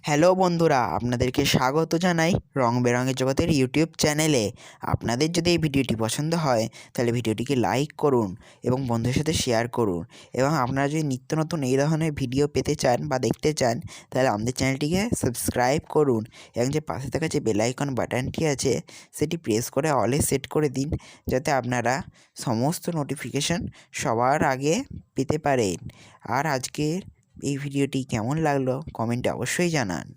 Hello বন্ধুরা, আপনাদেরকে স্বাগত জানাই রং বেরঙের জগতের ইউটিউব চ্যানেলে। আপনাদের যদি এই ভিডিওটি পছন্দ হয় তাহলে ভিডিওটিকে লাইক করুন এবং বন্ধুদের সাথে শেয়ার করুন। এবং আপনারা যদি নিত্য নতুন এই ধরনের ভিডিও পেতে চান বা দেখতে চান তাহলে আমাদের চ্যানেলটিকে সাবস্ক্রাইব করুন এবং যে পাশে থাকা যে বেল আইকন বাটনটি আছে সেটি প্রেস করে অলে সেট করে দিন, যাতে আপনারা সমস্ত নোটিফিকেশন সবার আগে পেতে পারেন। আর আজকের এই ভিডিওটি কেমন লাগলো কমেন্টে অবশ্যই জানান।